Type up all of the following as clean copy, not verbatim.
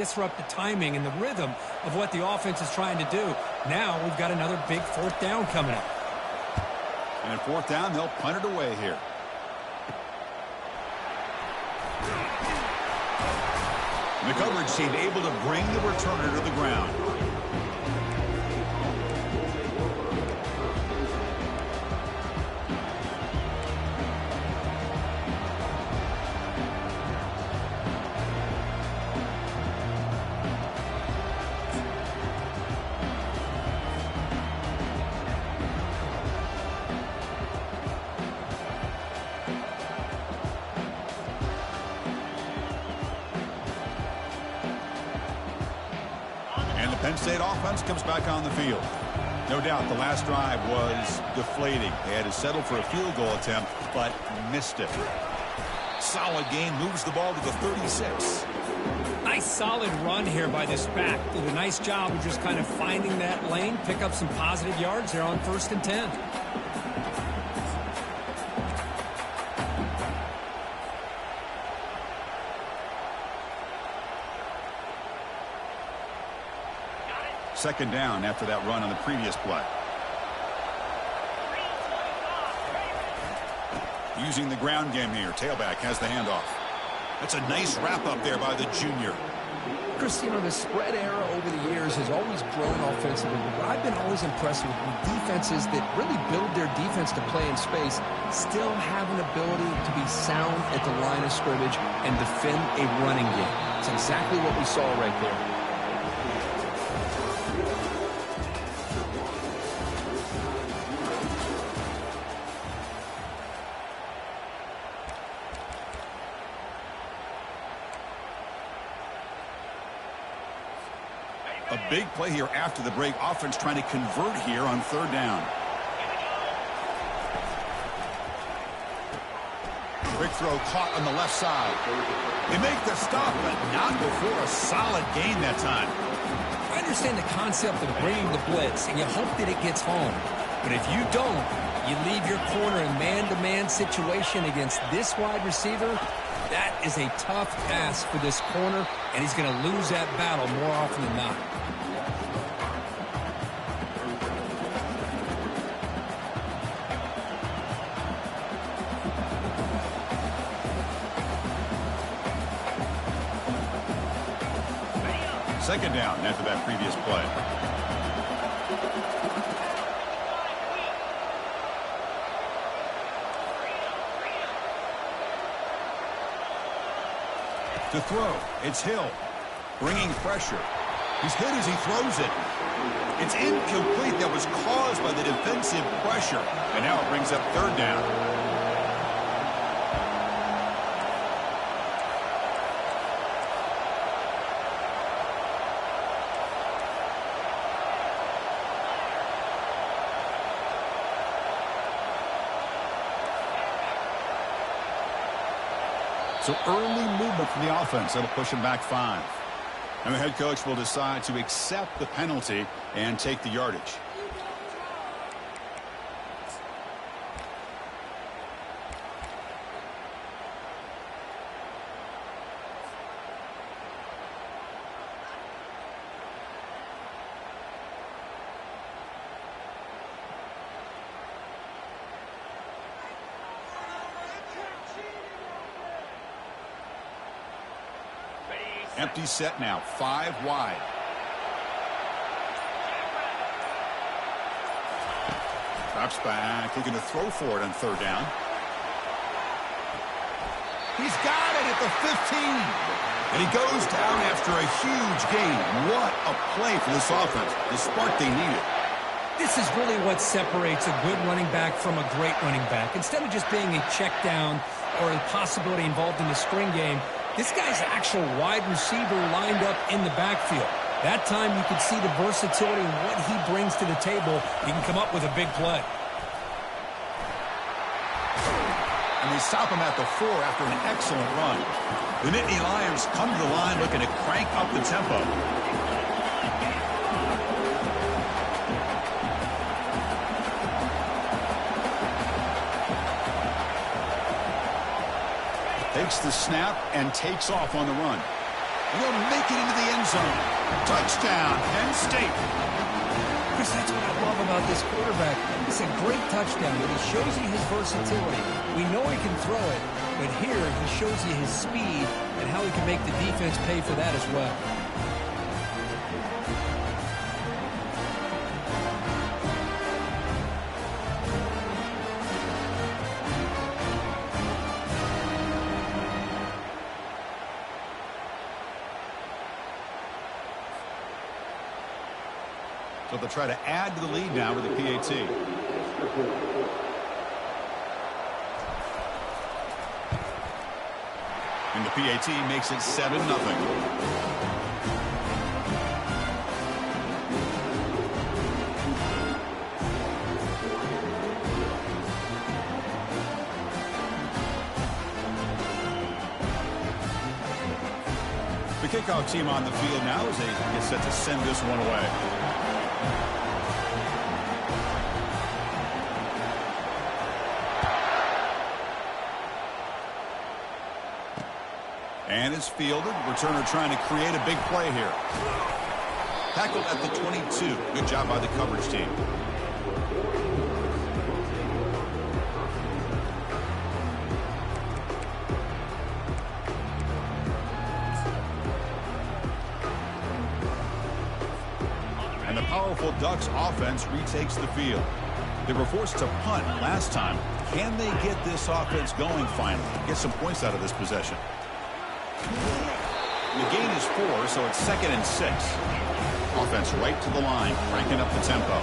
disrupt the timing and the rhythm of what the offense is trying to do. Now we've got another big fourth down coming up. And at fourth down, they'll punt it away here. The coverage seemed able to bring the returner to the ground. Penn State offense comes back on the field. No doubt the last drive was deflating. They had to settle for a field goal attempt, but missed it. Solid gain, moves the ball to the 36. Nice solid run here by this back. Did a nice job of just kind of finding that lane, pick up some positive yards there on 1st and 10. Second down after that run on the previous play. Using the ground game here. Tailback has the handoff. That's a nice wrap up there by the junior. Chris, you know, the spread era over the years has always grown offensively. But I've been always impressed with defenses that really build their defense to play in space, still have an ability to be sound at the line of scrimmage and defend a running game. It's exactly what we saw right there. A big play here after the break. Offense trying to convert here on third down. Quick throw caught on the left side. They make the stop, but not before a solid gain that time. I understand the concept of bringing the blitz, and you hope that it gets home. But if you don't, you leave your corner in man-to-man situation against this wide receiver. That is a tough task for this corner, and he's going to lose that battle more often than not. Second down after that previous play. To throw, it's Hill, bringing pressure. He's hit as he throws it. It's incomplete. That was caused by the defensive pressure. And now it brings up third down. So early movement from the offense. That'll push him back 5. And the head coach will decide to accept the penalty and take the yardage. Empty set now, 5 wide. Drops back, looking to throw for it on third down. He's got it at the 15. And he goes down after a huge gain. What a play for this offense. The spark they needed. This is really what separates a good running back from a great running back. Instead of just being a check down or a possibility involved in the screen game, this guy's actual wide receiver lined up in the backfield. That time you could see the versatility and what he brings to the table. He can come up with a big play. And they stop him at the 4 after an excellent run. The Nittany Lions come to the line looking to crank up the tempo. Takes the snap and takes off on the run. And he'll make it into the end zone. Touchdown, Penn State. Chris, that's what I love about this quarterback. It's a great touchdown, but he shows you his versatility. We know he can throw it, but here he shows you his speed and how he can make the defense pay for that as well. So they'll try to add to the lead now with the PAT. And the PAT makes it 7-0. The kickoff team on the field now as they get set to send this one away. And it's fielded. Returner trying to create a big play here. Tackled at the 22. Good job by the coverage team. And the powerful Ducks offense retakes the field. They were forced to punt last time. Can they get this offense going finally? Get some points out of this possession. The gain is 4, so it's 2nd and 6. Offense right to the line, cranking up the tempo.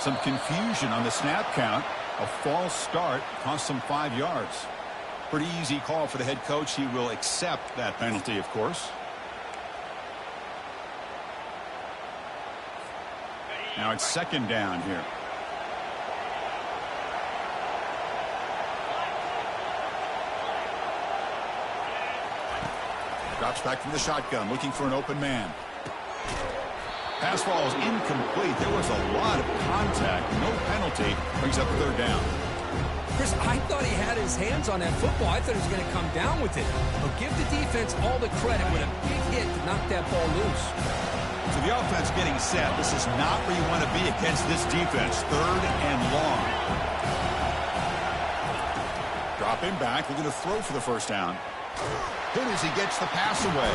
Some confusion on the snap count. A false start cost them 5 yards. Pretty easy call for the head coach. He will accept that penalty, of course. Now it's 2nd down here. Drops back from the shotgun, looking for an open man. Pass ball is incomplete. There was a lot of contact. No penalty. Brings up 3rd down. Chris, I thought he had his hands on that football. I thought he was going to come down with it. But give the defense all the credit with a big hit to knock that ball loose. So the offense getting set. This is not where you want to be against this defense. 3rd and long. Dropping back. Looking to throw for the 1st down. Hit as he gets the pass away.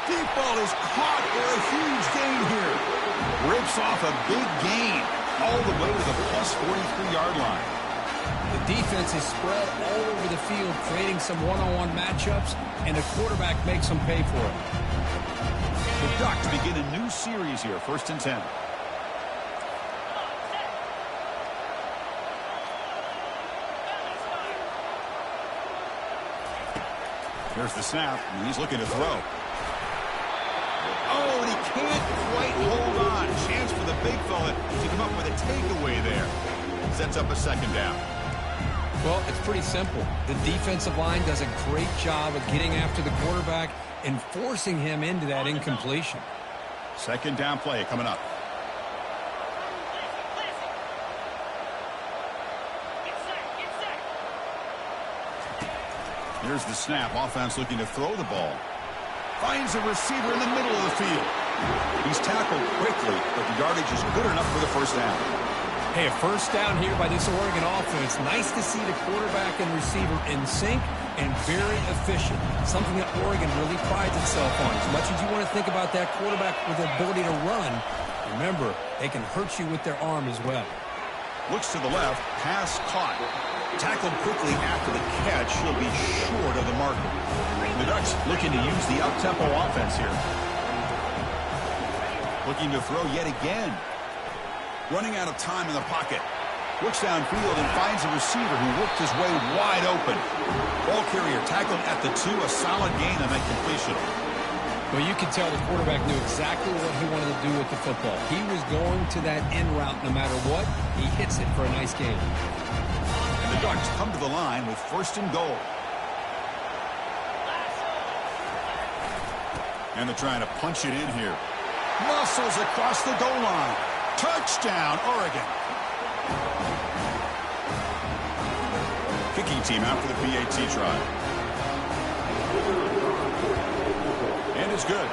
Deep ball is caught for a huge gain here. Rips off a big gain all the way to the plus 43-yard line. The defense is spread all over the field, creating some one-on-one matchups, and the quarterback makes them pay for it. The Ducks begin a new series here, 1st and 10. Here's the snap, and he's looking to throw. Oh, and he can't quite hold on. Chance for the big fella to come up with a takeaway there. Sets up a 2nd down. Well, it's pretty simple. The defensive line does a great job of getting after the quarterback and forcing him into that incompletion. 2nd down play coming up. Here's the snap. Offense looking to throw the ball. Finds a receiver in the middle of the field. He's tackled quickly, but the yardage is good enough for the 1st down. Hey, a 1st down here by this Oregon offense. Nice to see the quarterback and receiver in sync and very efficient. Something that Oregon really prides itself on. As much as you want to think about that quarterback with the ability to run, remember, they can hurt you with their arm as well. Looks to the left. Pass caught. Tackled quickly after the catch. He'll be short of the marker. The Ducks looking to use the up-tempo offense here. Looking to throw yet again. Running out of time in the pocket. Looks downfield and finds a receiver who worked his way wide open. Ball carrier tackled at the 2. A solid gain on that completion. Well, you can tell the quarterback knew exactly what he wanted to do with the football. He was going to that in route no matter what. He hits it for a nice gain. And the Ducks come to the line with 1st and goal. And they're trying to punch it in here. Muscles across the goal line. Touchdown, Oregon. Kicking team out for the PAT try. And it's good.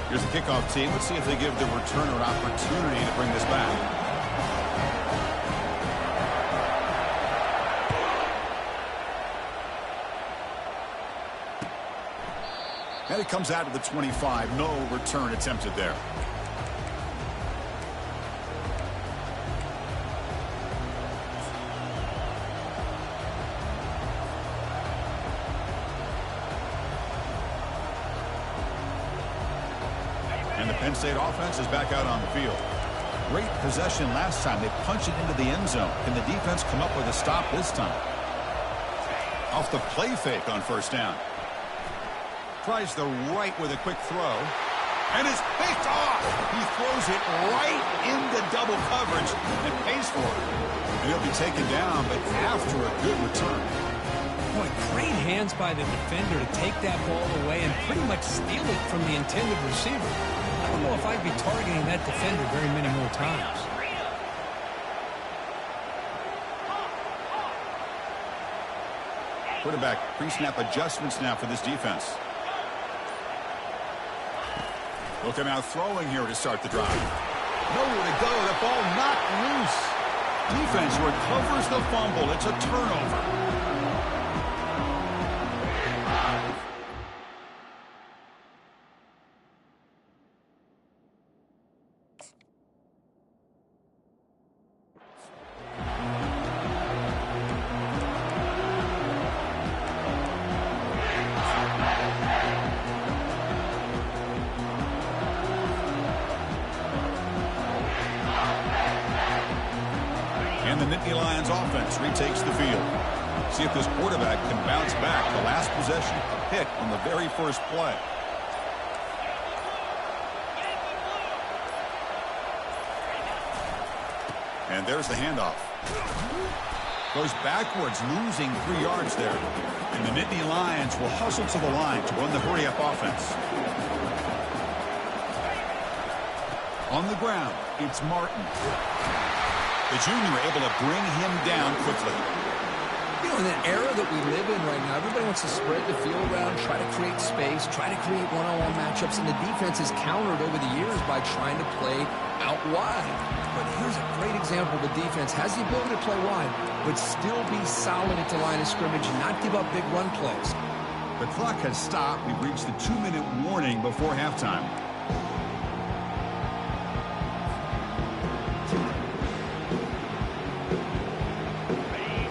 Here's the kickoff team. Let's see if they give the returner an opportunity to bring this back. And it comes out to the 25. No return attempted there. And the Penn State offense is back out on the field. Great possession last time. They punched it into the end zone. Can the defense come up with a stop this time? Off the play fake on first down. Tries the right with a quick throw. And it's picked off. He throws it right into double coverage and pays for it. And he'll be taken down, but after a good return. Boy, great hands by the defender to take that ball away and pretty much steal it from the intended receiver. I don't know if I'd be targeting that defender very many more times. Quarterback pre-snap adjustments now for this defense. Looking out throwing here to start the drive. Nowhere to go. The ball knocked loose. Defense recovers the fumble. It's a turnover. And the Nittany Lions offense retakes the field. See if this quarterback can bounce back. The last possession, a pick on the very first play. And there's the handoff. Goes backwards, losing 3 yards there. And the Nittany Lions will hustle to the line to run the hurry-up offense. On the ground, it's Martin. The junior able to bring him down quickly. You know, in that era that we live in right now, everybody wants to spread the field around, try to create space, try to create one-on-one matchups, and the defense has countered over the years by trying to play out wide. But here's a great example. The defense has the ability to play wide, but still be solid at the line of scrimmage and not give up big run plays. The clock has stopped. We've reached the 2-minute warning before halftime.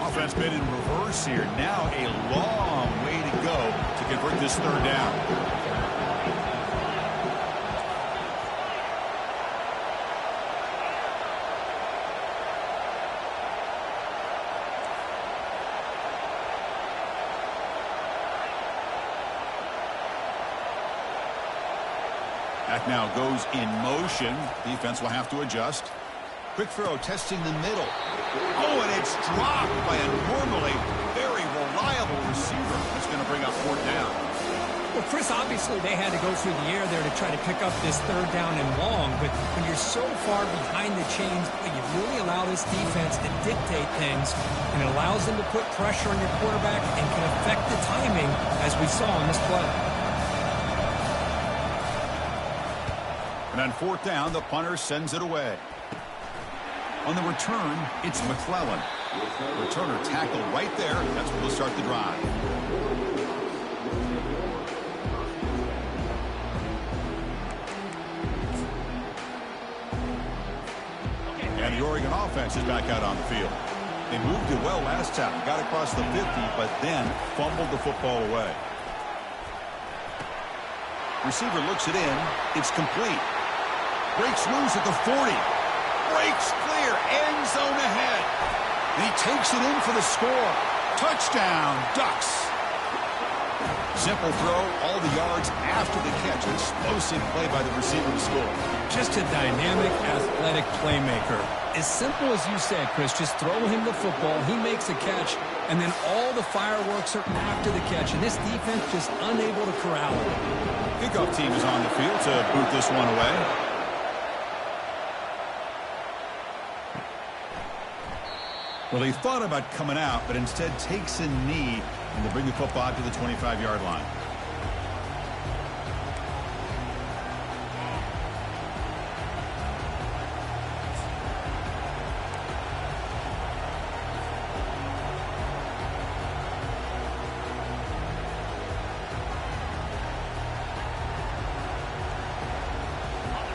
Offense been in reverse here. Now a long way to go to convert this third down. That now goes in motion. Defense will have to adjust. Quick throw, testing the middle. Oh, and it's dropped by a normally very reliable receiver. That's going to bring up fourth down. Well, Chris, obviously they had to go through the air there to try to pick up this third down and long, but when you're so far behind the chains, you really allow this defense to dictate things, and it allows them to put pressure on your quarterback and can affect the timing, as we saw in this play. And on fourth down, the punter sends it away. On the return, it's McClellan. Returner tackled right there. That's where we'll start the drive. And the Oregon offense is back out on the field. They moved it well last time. Got across the 50, but then fumbled the football away. Receiver looks it in. It's complete. Breaks loose at the 40. Breaks clear, end zone ahead. And he takes it in for the score. Touchdown, Ducks. Simple throw, all the yards after the catch. Explosive play by the receiver to score. Just a dynamic, athletic playmaker. As simple as you said, Chris, just throw him the football, he makes a catch, and then all the fireworks are after the catch. And this defense just unable to corral him. Kickoff team is on the field to boot this one away. Well, he thought about coming out, but instead takes a knee, and they bring the football to the 25-yard line.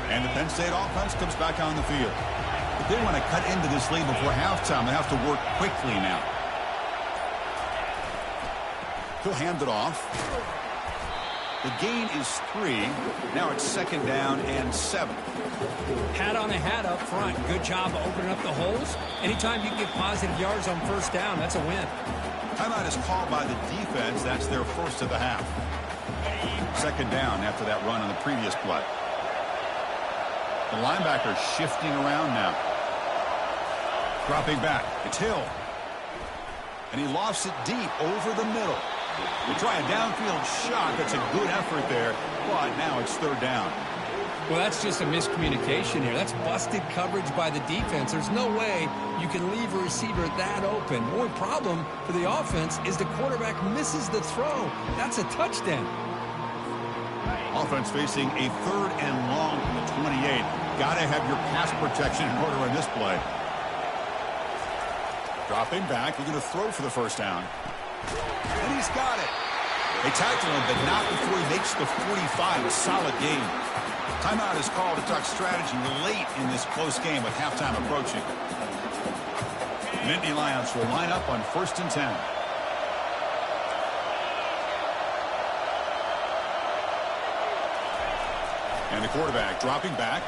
And the Penn State offense comes back on the field. If they want to cut into this lead before halftime, they have to work quickly now. He'll hand it off. The gain is 3. Now it's 2nd down and 7. Hat on a hat up front. Good job opening up the holes. Anytime you can get positive yards on 1st down, that's a win. Timeout is called by the defense. That's their first of the half. 2nd down after that run on the previous play. The linebacker shifting around now. Dropping back. It's Hill. And he lofts it deep over the middle. They try a downfield shot. That's a good effort there. But now it's 3rd down. Well, that's just a miscommunication here. That's busted coverage by the defense. There's no way you can leave a receiver that open. The only problem for the offense is the quarterback misses the throw. That's a touchdown. Offense facing a 3rd and long from the 28. Got to have your pass protection in order in this play. Dropping back. We're going to throw for the 1st down. And he's got it. They tackle him, but not before he makes the 45. A solid game. Timeout is called to talk strategy late in this close game with halftime approaching. Nittany Lions will line up on 1st and 10. And the quarterback dropping back.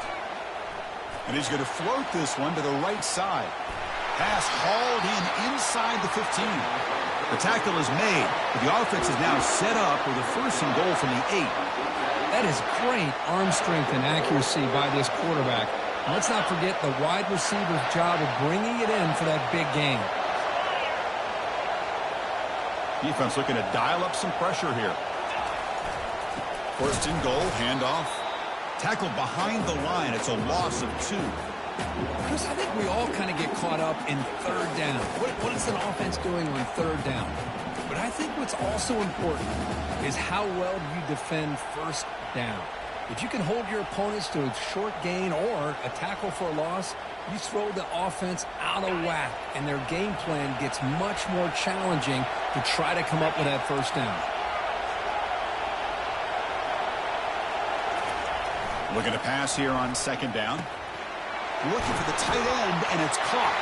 And he's going to float this one to the right side. Pass hauled in inside the 15. The tackle is made, but the offense is now set up with a 1st and goal from the 8. That is great arm strength and accuracy by this quarterback. And let's not forget the wide receiver's job of bringing it in for that big game. Defense looking to dial up some pressure here. 1st and goal, handoff. Tackle behind the line. It's a loss of 2. Chris, I think we all kind of get caught up in 3rd down. What is an offense doing on 3rd down? But I think what's also important is how well you defend 1st down. If you can hold your opponents to a short gain or a tackle for a loss, you throw the offense out of whack, and their game plan gets much more challenging to try to come up with that 1st down. Looking to pass here on 2nd down. Looking for the tight end, and it's caught.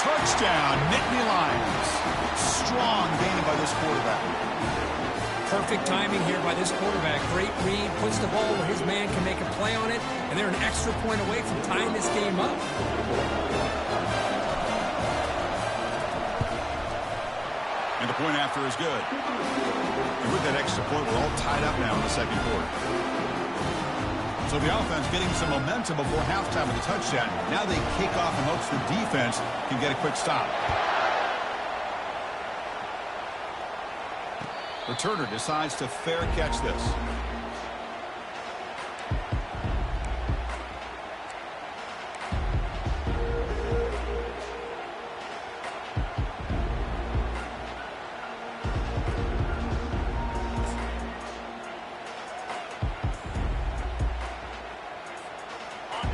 Touchdown, Nittany Lions. Strong game by this quarterback. Perfect timing here by this quarterback. Great read, puts the ball where his man can make a play on it, and they're an extra point away from tying this game up. And the point after is good. And with that extra point, we're all tied up now in the 2nd quarter. So the offense getting some momentum before halftime with a touchdown. Now they kick off and hopes the defense can get a quick stop. Returner decides to fair catch this.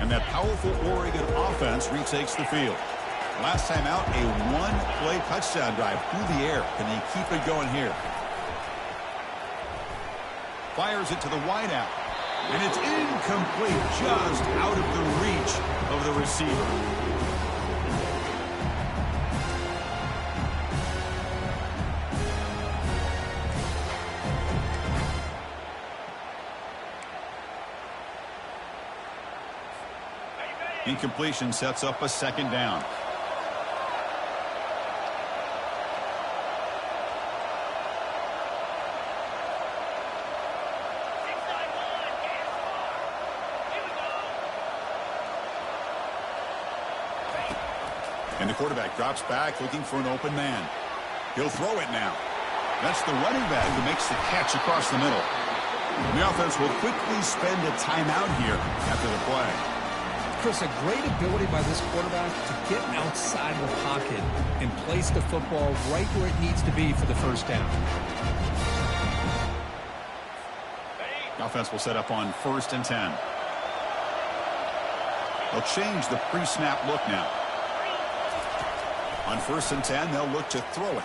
And that powerful Oregon offense retakes the field. Last time out, a one-play touchdown drive through the air. Can they keep it going here? Fires it to the wideout. And it's incomplete, just out of the reach of the receiver. Incompletion sets up a 2nd down. And the quarterback drops back looking for an open man. He'll throw it now. That's the running back who makes the catch across the middle. And the offense will quickly spend a timeout here after the play. Chris, a great ability by this quarterback to get outside the pocket and place the football right where it needs to be for the first down. The offense will set up on 1st and 10. They'll change the pre-snap look now. On 1st and 10, they'll look to throw it.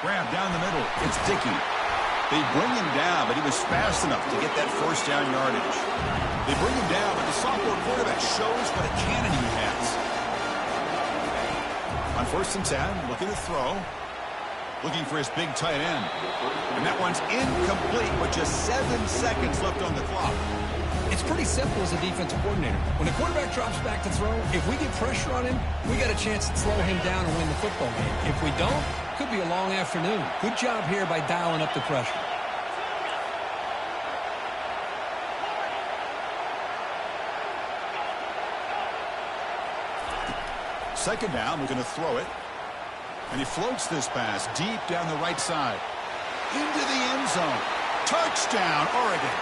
Grab down the middle. It's Dickey. They bring him down, but he was fast enough to get that first down yardage. They bring him down, but the sophomore quarterback shows what a cannon he has. On 1st and 10, looking to throw. Looking for his big tight end. And that one's incomplete with just 7 seconds left on the clock. It's pretty simple as a defensive coordinator. When the quarterback drops back to throw, if we get pressure on him, we got a chance to slow him down and win the football game. If we don't, could be a long afternoon. Good job here by dialing up the pressure. Second down, we're going to throw it. And he floats this pass deep down the right side. Into the end zone. Touchdown, Oregon.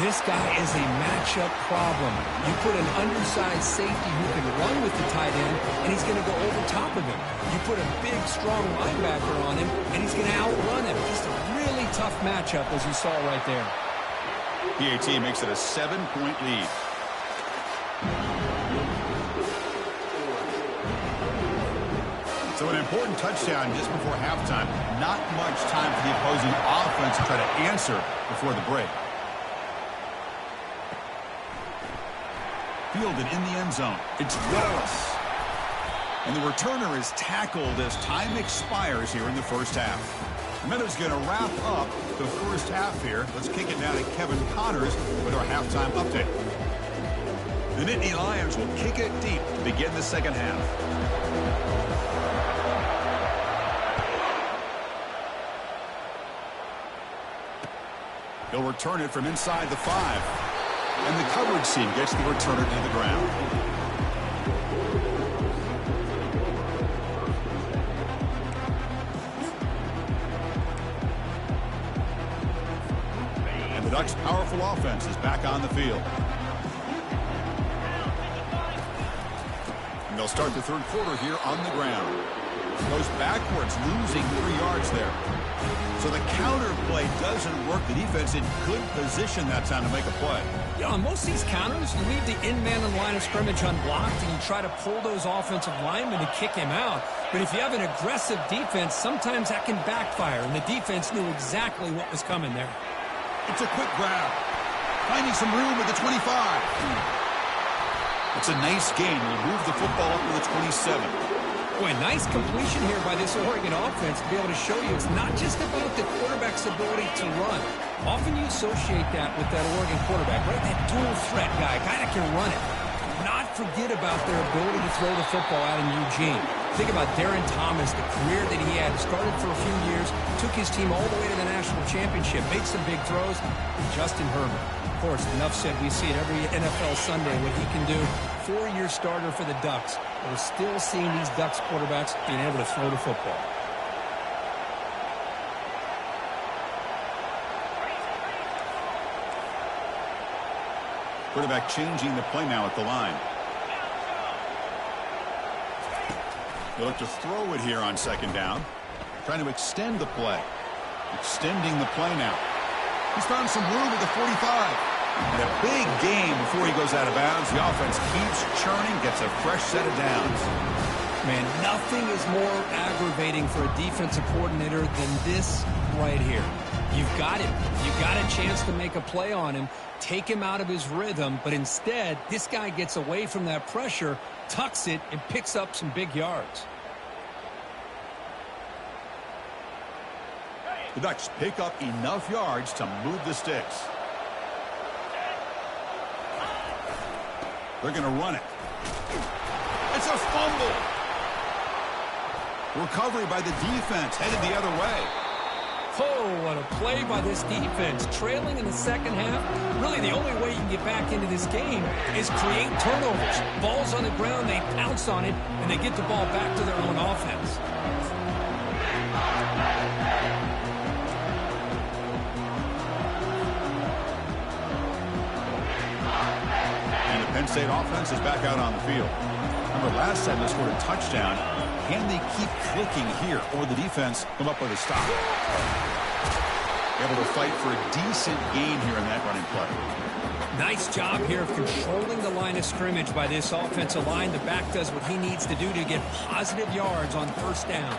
This guy is a matchup problem. You put an undersized safety who can run with the tight end, and he's going to go over top of him. You put a big, strong linebacker on him, and he's going to outrun him. Just a really tough matchup, as you saw right there. PAT makes it a 7-point lead. So an important touchdown just before halftime. Not much time for the opposing offense to try to answer before the break. Fielded in the end zone. It's Wallace. And the returner is tackled as time expires here in the first half. The Meadows going to wrap up the first half here. Let's kick it now to Kevin Connors with our halftime update. The Nittany Lions will kick it deep to begin the second half. He'll return it from inside the 5. And the coverage team gets the returner to the ground. And the Ducks' powerful offense is back on the field. And they'll start the third quarter here on the ground. Goes backwards, losing 3 yards there. So the counter play doesn't work. The defense in good position that time to make a play. Yeah, on most of these counters, you leave the in-man in line of scrimmage unblocked, and you try to pull those offensive linemen to kick him out. But if you have an aggressive defense, sometimes that can backfire, and the defense knew exactly what was coming there. It's a quick grab. Finding some room at the 25. It's a nice gain. We'll move the football up to the 27. Boy, nice completion here by this Oregon offense to be able to show you it's not just about the quarterback's ability to run. Often you associate that with that Oregon quarterback, right? That dual threat guy that can run it. Not forget about their ability to throw the football out in Eugene. Think about Darren Thomas, the career that he had. Started for a few years, took his team all the way to the national championship, made some big throws. And Justin Herbert. Of course, enough said, we see it every NFL Sunday what he can do. 4-year starter for the Ducks. We're still seeing these Ducks quarterbacks being able to throw the football. Quarterback changing the play now at the line. They'll look to throw it here on second down. Trying to extend the play. Extending the play now. He's found some room at the 45. And a big game before he goes out of bounds. The offense keeps churning, gets a fresh set of downs. Man, nothing is more aggravating for a defensive coordinator than this right here. You've got him. You've got a chance to make a play on him, take him out of his rhythm, but instead, this guy gets away from that pressure, tucks it, and picks up some big yards. The Ducks pick up enough yards to move the sticks. They're going to run it. It's a fumble. Recovery by the defense, headed the other way. Oh, what a play by this defense. Trailing in the second half, really the only way you can get back into this game is create turnovers. Ball's on the ground, they pounce on it, and they get the ball back to their own offense. And the Penn State offense is back out on the field. Remember, last time they scored a touchdown. Can they keep clicking here, or the defense come up with a stop? Able to fight for a decent gain here in that running play. Nice job here of controlling the line of scrimmage by this offensive line. The back does what he needs to do to get positive yards on first down.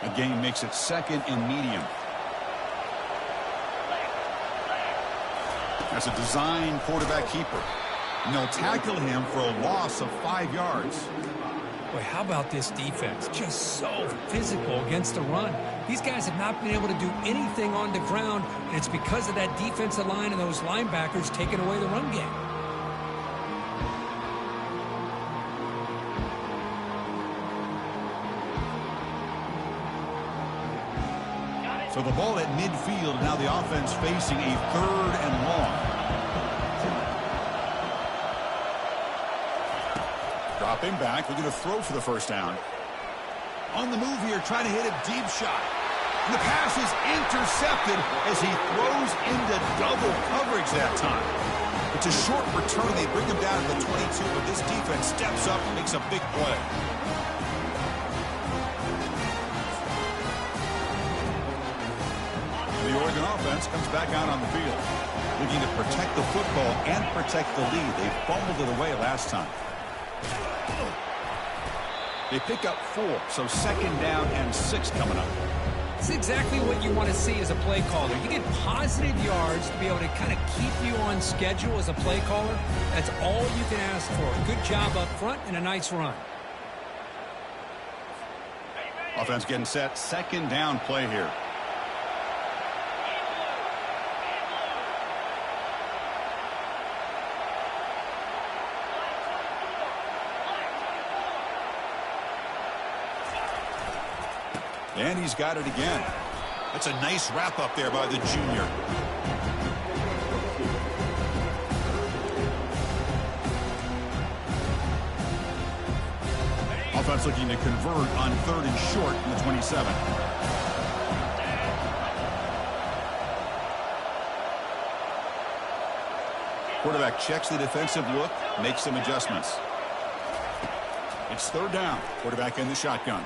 The game makes it second and medium. That's a design quarterback keeper. And they'll tackle him for a loss of 5 yards. Boy, how about this defense? Just so physical against the run. These guys have not been able to do anything on the ground, and it's because of that defensive line and those linebackers taking away the run game. So the ball at midfield, and now the offense facing a 3rd and long. Dropping back, looking to throw for the first down. On the move here, trying to hit a deep shot. And the pass is intercepted as he throws into double coverage that time. It's a short return. They bring him down to the 22, but this defense steps up and makes a big play. The Oregon offense comes back out on the field, looking to protect the football and protect the lead. They fumbled it away last time. They pick up 4, so 2nd down and 6 coming up. It's exactly what you want to see as a play caller. You get positive yards to be able to kind of keep you on schedule as a play caller. That's all you can ask for. Good job up front and a nice run. Offense getting set. 2nd down play here. And he's got it again. That's a nice wrap up there by the junior. Offense looking to convert on 3rd and short in the 27. Quarterback checks the defensive look, makes some adjustments. It's 3rd down. Quarterback in the shotgun.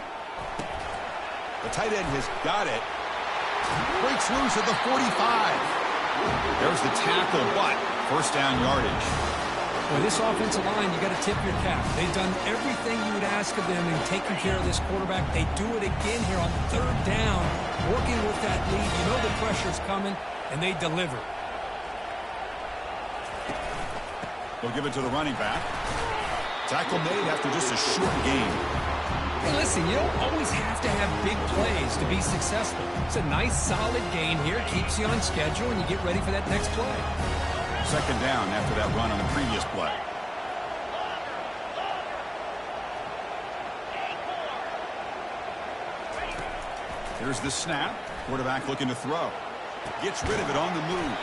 The tight end has got it. Breaks loose at the 45. There's the tackle, but first down yardage. Well, this offensive line, you got to tip your cap. They've done everything you would ask of them in taking care of this quarterback. They do it again here on 3rd down, working with that lead. You know the pressure's coming, and they deliver. They'll give it to the running back. Tackle made after just a short gain. Hey, listen, you don't always have to have big plays to be successful. It's a nice, solid gain here. Keeps you on schedule, and you get ready for that next play. 2nd down after that run on the previous play. Here's the snap. Quarterback looking to throw. Gets rid of it on the move.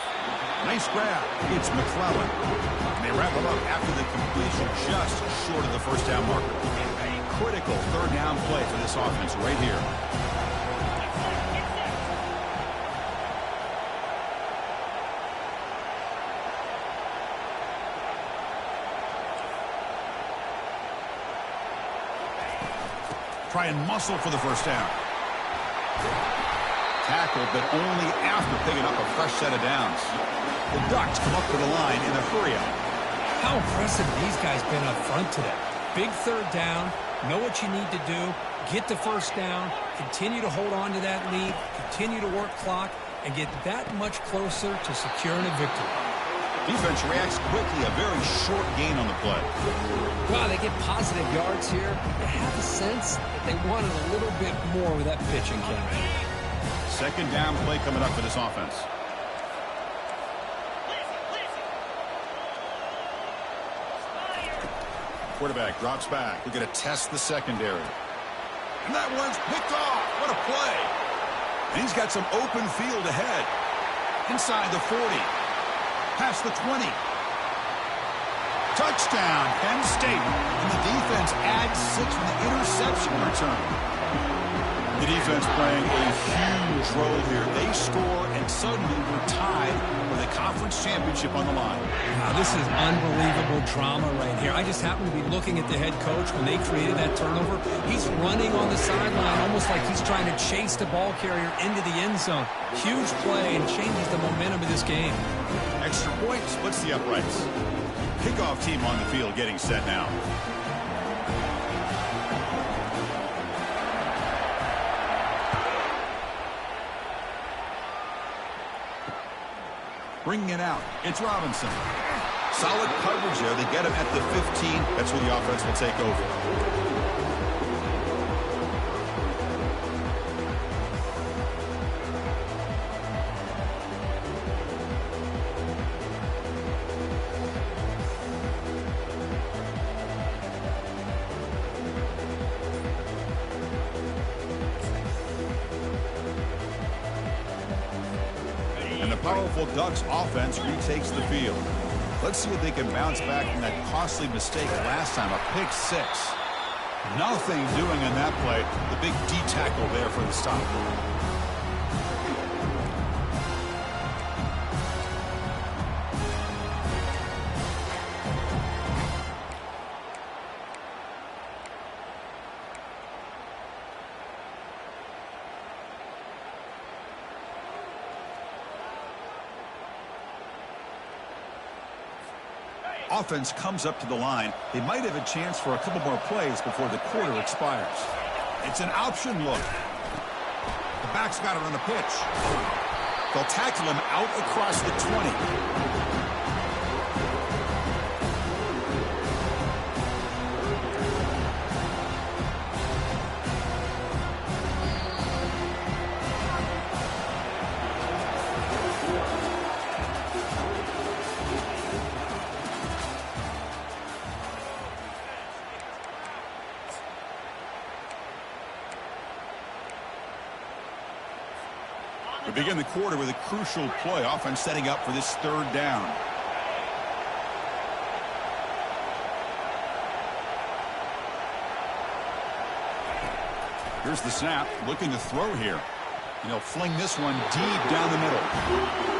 Nice grab. It's McClellan. And they wrap him up after the completion just short of the first down marker. Critical 3rd down play for this offense right here. Try and muscle for the first down. Tackled, but only after picking up a fresh set of downs. The Ducks come up to the line in a hurry up. How impressive these guys been up front today. Big 3rd down. Know what you need to do. Get the first down. Continue to hold on to that lead. Continue to work clock. And get that much closer to securing a victory. Defense reacts quickly. A very short gain on the play. Wow, they get positive yards here. You have a sense that they wanted a little bit more with that pitching count. 2nd down play coming up for this offense. Quarterback drops back. We're going to test the secondary. And that one's picked off. What a play. And he's got some open field ahead. Inside the 40. Past the 20. Touchdown, Penn State. And the defense adds 6 with the interception return. The defense playing a huge role here. They score, and suddenly we're tied with a conference championship on the line. Wow, this is unbelievable drama right here. I just happen to be looking at the head coach when they created that turnover. He's running on the sideline almost like he's trying to chase the ball carrier into the end zone. Huge play and changes the momentum of this game. Extra point splits the uprights. Kickoff team on the field getting set now. Bringing it out. It's Robinson. Solid coverage there. They get him at the 15. That's where the offense will take over. Powerful Ducks offense retakes the field. Let's see if they can bounce back from that costly mistake last time, a pick 6. Nothing doing in that play. The big D tackle there for the stop. Offense comes up to the line. They might have a chance for a couple more plays before the quarter expires. It's an option look. The back's got it on the pitch. They'll tackle him out across the 20. We begin the quarter with a crucial play. Offense setting up for this 3rd down. Here's the snap. Looking to throw here. And he'll fling this one deep down the middle.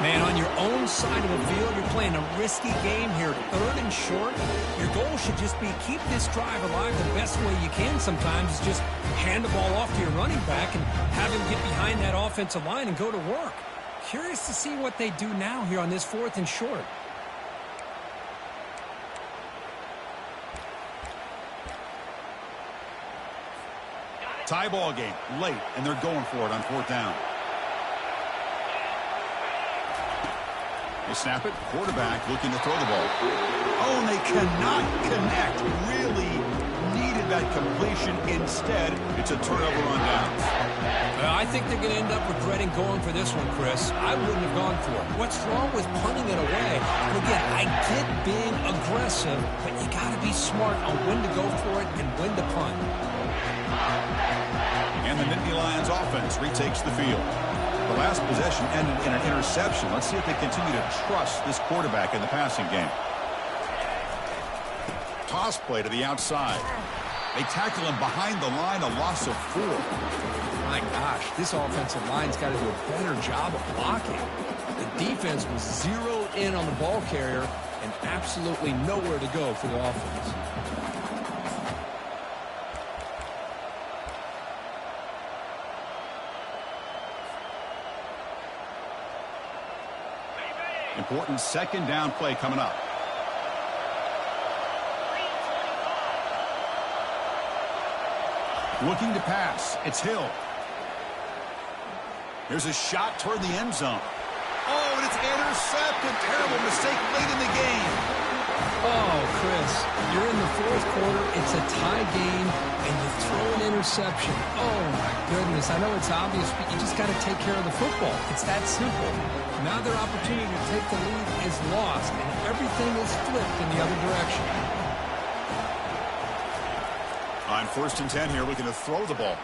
Man, on your own side of the field, you're playing a risky game here. 3rd and short. Your goal should just be keep this drive alive the best way you can sometimes. Is just hand the ball off to your running back and have him get behind that offensive line and go to work. Curious to see what they do now here on this 4th and short. Tie ball game late, and they're going for it on 4th down. They snap it. Quarterback looking to throw the ball. Oh, and they cannot connect. Really needed that completion. Instead, it's a turnover on downs. I think they're going to end up regretting going for this one, Chris. I wouldn't have gone for it. What's wrong with punting it away? And again, I get being aggressive, but you got to be smart on when to go for it and when to punt. And the Nittany Lions offense retakes the field. The last possession ended in an interception. Let's see if they continue to trust this quarterback in the passing game. Toss play to the outside. They tackle him behind the line, a loss of 4. My gosh, this offensive line's got to do a better job of blocking. The defense was zeroed in on the ball carrier and absolutely nowhere to go for the offense. Important 2nd down play coming up. Looking to pass. It's Hill. There's a shot toward the end zone. Oh, and it's intercepted. Terrible mistake late in the game. Oh, Chris, you're in the 4th quarter. It's a tie game, and you throw an interception. Oh, my goodness. I know it's obvious, but you just got to take care of the football. It's that simple. Now their opportunity to take the lead is lost, and everything is flipped in the other direction. On 1st and 10 here, looking to throw the ball.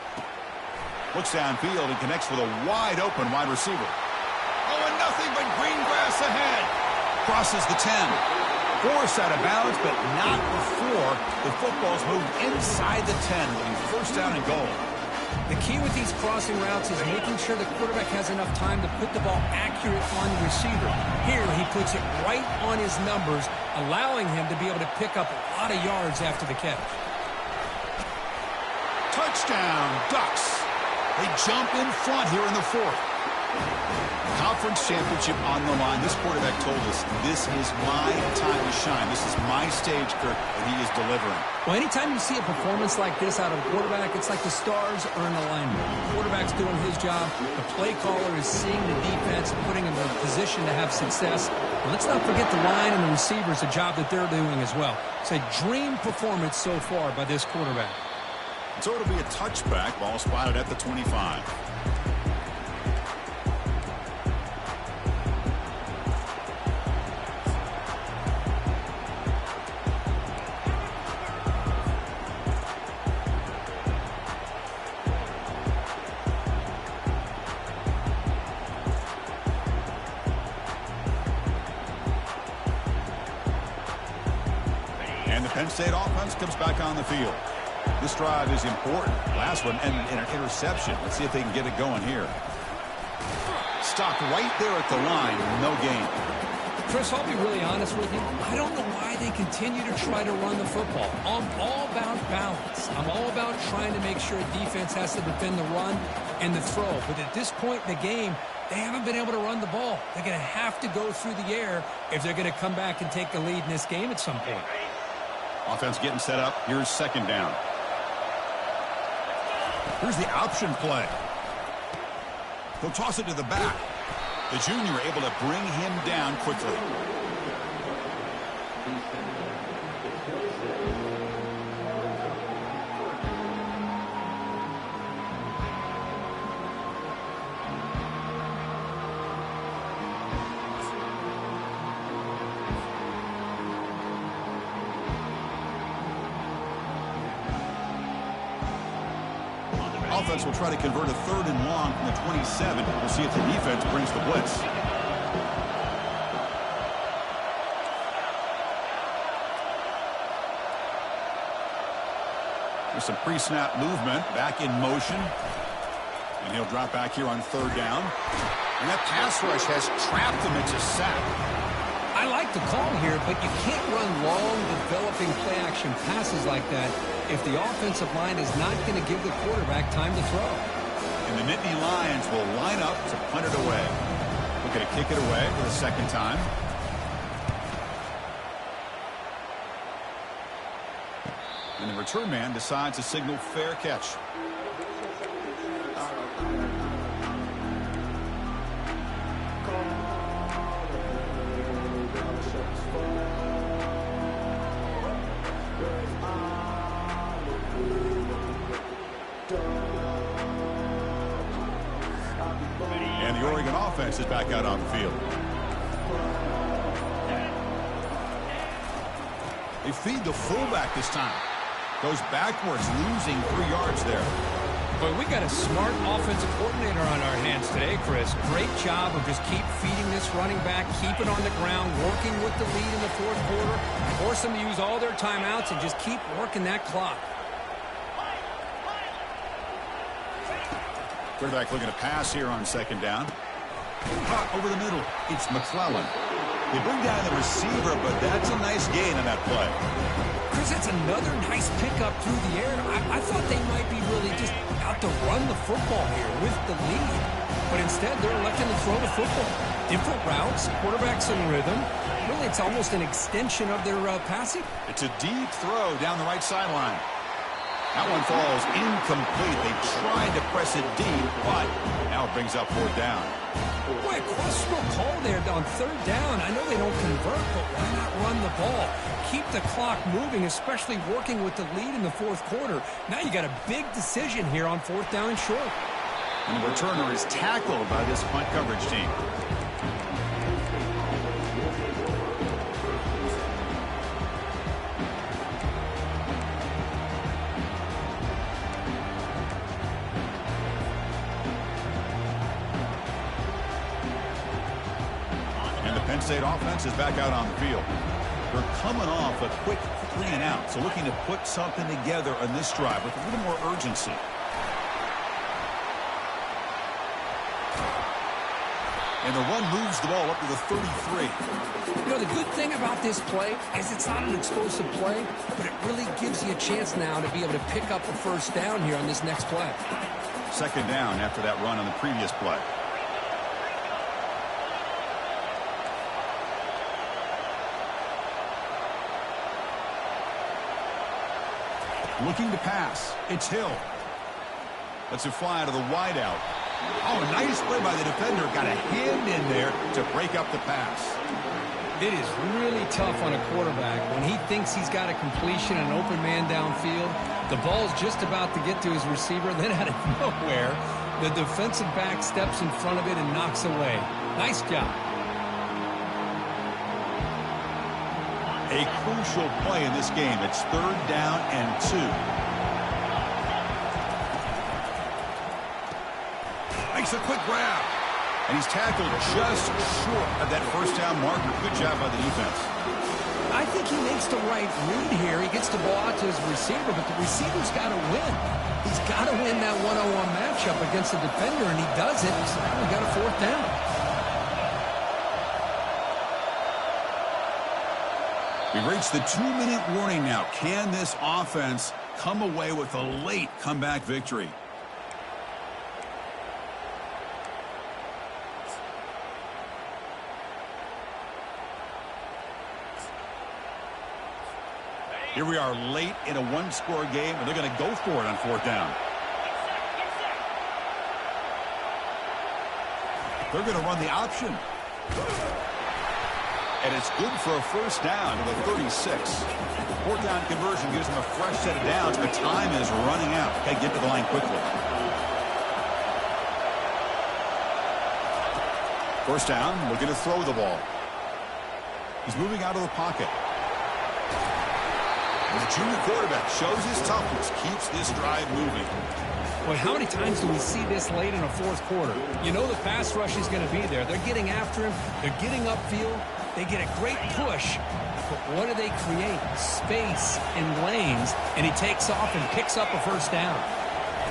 Looks downfield and connects with a wide open wide receiver. Oh, and nothing but green grass ahead. Crosses the 10. Forced out of bounds, but not before the football's moved inside the 10. Will be 1st down and goal. The key with these crossing routes is making sure the quarterback has enough time to put the ball accurate on the receiver. Here, he puts it right on his numbers, allowing him to be able to pick up a lot of yards after the catch. Touchdown, Ducks. They jump in front here in the 4th. Conference championship on the line. This quarterback told us, this is my time to shine. This is my stage, Kirk, and he is delivering. Well, anytime you see a performance like this out of a quarterback, it's like the stars are in alignment. The quarterback's doing his job. The play caller is seeing the defense and putting him in a position to have success. But let's not forget the line and the receivers, a job that they're doing as well. It's a dream performance so far by this quarterback. So it'll be a touchback. Ball spotted at the 25. And the Penn State offense comes back on the field. This drive is important. Last one, and an interception. Let's see if they can get it going here. Stopped right there at the line. No gain. Chris, I'll be really honest with you. I don't know why they continue to try to run the football. I'm all about balance. I'm all about trying to make sure a defense has to defend the run and the throw. But at this point in the game, they haven't been able to run the ball. They're going to have to go through the air if they're going to come back and take the lead in this game at some point. Offense getting set up. Here's 2nd down. Here's the option play. He'll toss it to the back. The junior able to bring him down quickly. Offense will try to convert a 3rd and long from the 27. We'll see if the defense brings the blitz. There's some pre-snap movement, back in motion. And he'll drop back here on 3rd down. And that pass rush has trapped him into sack. I like the call here, but you can't run long, developing play-action passes like that if the offensive line is not going to give the quarterback time to throw. And the Nittany Lions will line up to punt it away. Looking to kick it away for the 2nd time. And the return man decides to signal fair catch. And the Oregon offense is back out on the field. They feed the fullback this time. Goes backwards, losing 3 yards there. Boy, we got a smart offensive coordinator on our hands today, Chris. Great job of just keep feeding this running back, keep it on the ground, working with the lead in the 4th quarter, force them to use all their timeouts, and just keep working that clock. Quarterback looking to pass here on 2nd down. Hot over the middle. It's McClellan. They bring down the receiver, but that's a nice gain on that play. Chris, that's another nice pickup through the air. I thought they might be really just out to run the football here with the lead. But instead, they're electing to throw the football. Different routes, quarterbacks in rhythm. Really, it's almost an extension of their passing. It's a deep throw down the right sideline. That one falls incomplete. They tried to press it deep, but now it brings up 4th down. Boy, a questionable call there on 3rd down. I know they don't convert, but why not run the ball? Keep the clock moving, especially working with the lead in the 4th quarter. Now you got a big decision here on 4th down and short. And the returner is tackled by this punt coverage team. Penn State offense is back out on the field. They're coming off a quick 3-and-out, so looking to put something together on this drive with a little more urgency. And the run moves the ball up to the 33. You know, the good thing about this play is it's not an explosive play, but it really gives you a chance now to be able to pick up a first down here on this next play. Second down after that run on the previous play. Looking to pass. It's Hill. Lets it fly out of the wideout. Oh, nice play by the defender. Got a hand in there to break up the pass. It is really tough on a quarterback when he thinks he's got a completion and an open man downfield. The ball's just about to get to his receiver. Then out of nowhere, the defensive back steps in front of it and knocks away. Nice job. A crucial play in this game. It's 3rd down and 2. Makes a quick grab. And he's tackled just short of that first down marker. Good job by the defense. I think he makes the right read here. He gets the ball out to his receiver, but the receiver's got to win. He's got to win that one-on-one matchup against the defender, and he does it. So now we got a 4th down. We've reached the 2-minute warning now. Can this offense come away with a late comeback victory? Here we are late in a 1-score game, and they're going to go for it on 4th down. They're going to run the option. And it's good for a first down to the 36. 4th down conversion gives them a fresh set of downs, but time is running out. Okay, get to the line quickly. First down, looking to throw the ball. He's moving out of the pocket. And the junior quarterback shows his toughness, keeps this drive moving. Boy, how many times do we see this late in a 4th quarter? You know the pass rush is going to be there. They're getting after him. They're getting upfield. They get a great push. But what do they create? Space and lanes. And he takes off and picks up a first down.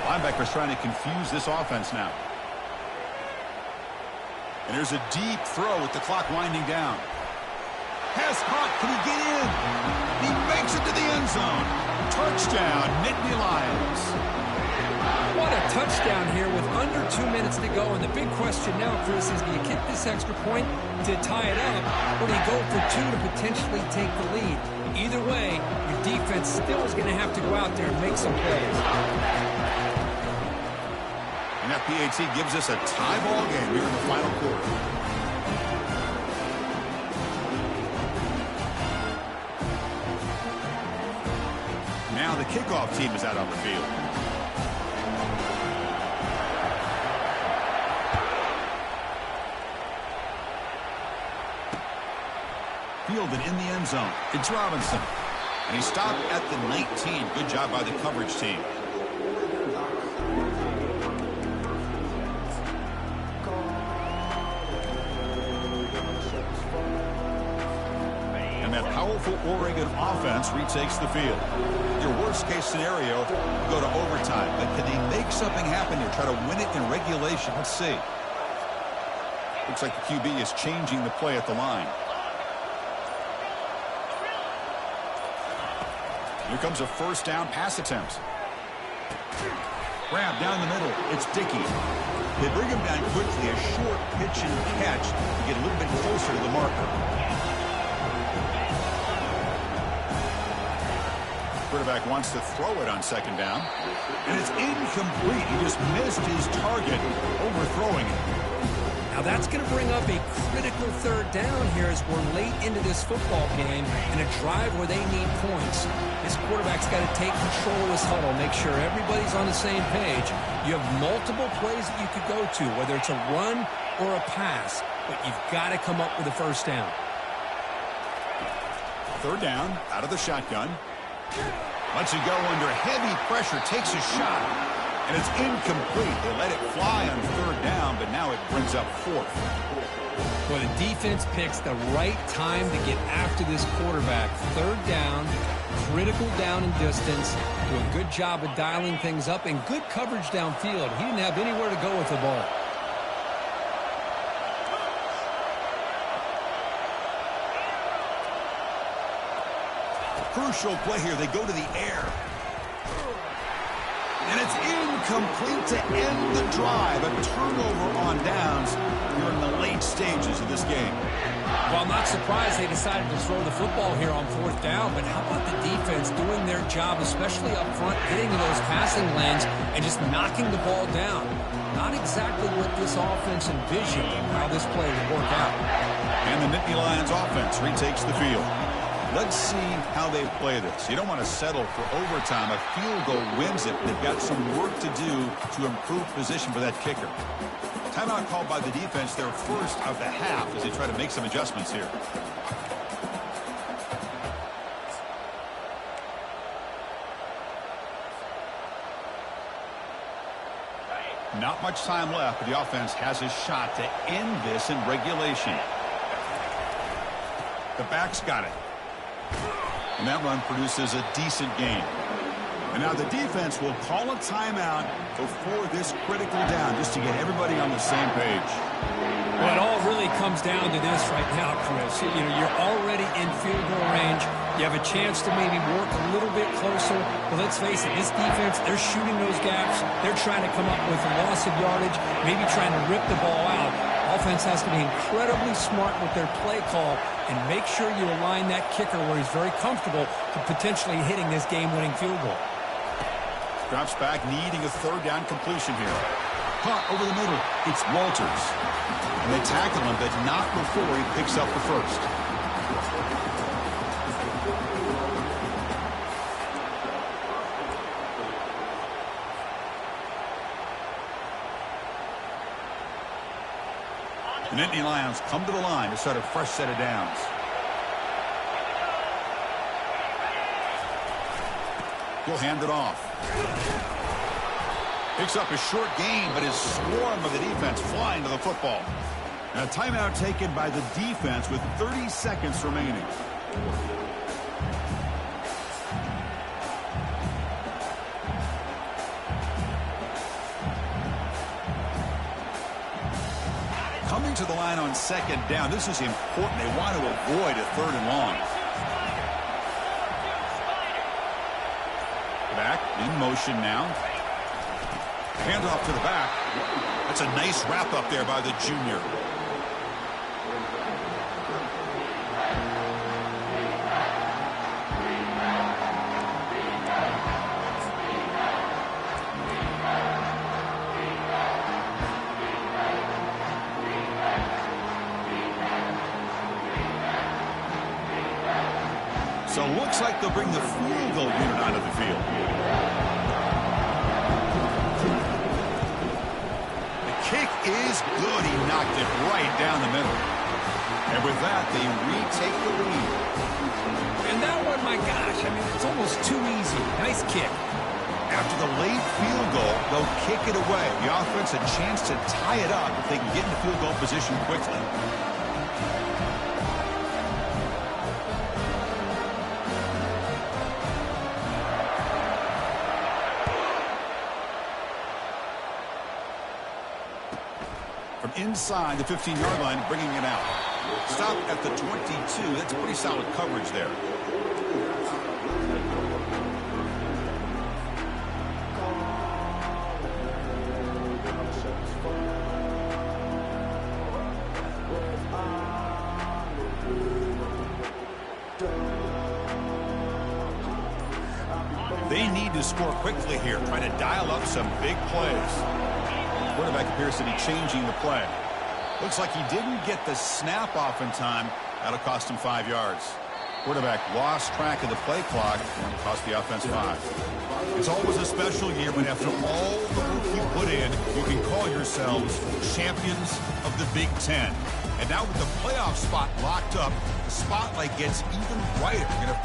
Linebacker's trying to confuse this offense now. And there's a deep throw with the clock winding down. Pass caught. Can he get in? He makes it to the end zone. Touchdown, Nittany Lions. What a touchdown here with under 2 minutes to go. And the big question now, Chris, is do you kick this extra point to tie it up, or do you go for 2 to potentially take the lead? Either way, your defense still is going to have to go out there and make some plays. And that PAT gives us a tie ball game here in the final quarter. Now the kickoff team is out on the field. Fielded in the end zone. It's Robinson. And he stopped at the 19. Good job by the coverage team. And that powerful Oregon offense retakes the field. Your worst-case scenario, go to overtime. But can they make something happen here? Try to win it in regulation. Let's see. Looks like the QB is changing the play at the line. Here comes a first down pass attempt. Grab down the middle. It's Dickey. They bring him down quickly. A short pitch and catch to get a little bit closer to the marker. Quarterback wants to throw it on 2nd down. And it's incomplete. He just missed his target, overthrowing it. Now that's going to bring up a critical 3rd down here as we're late into this football game in a drive where they need points. This quarterback's got to take control of his huddle, make sure everybody's on the same page. You have multiple plays that you could go to, whether it's a run or a pass, but you've got to come up with a first down. 3rd down, out of the shotgun. Lets it go under heavy pressure, takes a shot. And it's incomplete. They let it fly on 3rd down, but now it brings up fourth. Well, the defense picks the right time to get after this quarterback. Third down, critical down and distance. Do a good job of dialing things up and good coverage downfield. He didn't have anywhere to go with the ball. Crucial play here. They go to the air. And it's incomplete to end the drive. A turnover on downs here in the late stages of this game. Well, I'm not surprised they decided to throw the football here on fourth down, but how about the defense doing their job, especially up front, getting to those passing lanes and just knocking the ball down? Not exactly what this offense envisioned and how this play would work out. And the Nittany Lions offense retakes the field. Let's see how they play this. You don't want to settle for overtime. A field goal wins it. They've got some work to do to improve position for that kicker. Timeout called by the defense, their first of the half, as they try to make some adjustments here. Not much time left, but the offense has a shot to end this in regulation. The back's got it. And that run produces a decent gain. And now the defense will call a timeout before this critical down, just to get everybody on the same page. Well, it all really comes down to this right now, Chris. You know, you're already in field goal range. You have a chance to maybe work a little bit closer. But let's face it, this defense, they're shooting those gaps. They're trying to come up with a loss of yardage, maybe trying to rip the ball out. Offense has to be incredibly smart with their play call and make sure you align that kicker where he's very comfortable to potentially hitting this game-winning field goal. Drops back, needing a third down completion here. Punt over the middle. It's Walters. And they tackle him, but not before he picks up the first. The Nittany Lions come to the line to start a fresh set of downs. He'll hand it off. Picks up a short gain, but his swarm of the defense flying to the football. And a timeout taken by the defense with 30 seconds remaining. Coming to the line on second down. This is important. They want to avoid a third and long. Back in motion now. Handoff to the back. That's a nice wrap up there by the junior. So it looks like they'll bring the field goal unit onto the field. The kick is good. He knocked it right down the middle. And with that, they retake the lead. And that one, my gosh, I mean, it's almost too easy. Nice kick. After the late field goal, they'll kick it away. The offense a chance to tie it up if they can get in field goal position quickly. Inside the 15-yard line, bringing it out. Stop at the 22. That's pretty solid coverage there. They need to score quickly here, trying to dial up some big plays. Quarterback appears to be changing the play. Looks like he didn't get the snap off in time. That'll cost him 5 yards. Quarterback lost track of the play clock and cost the offense 5. It's always a special year when after all the work you put in, you can call yourselves champions of the Big Ten. And now with the playoff spot locked up, the spotlight gets even brighter. You're going to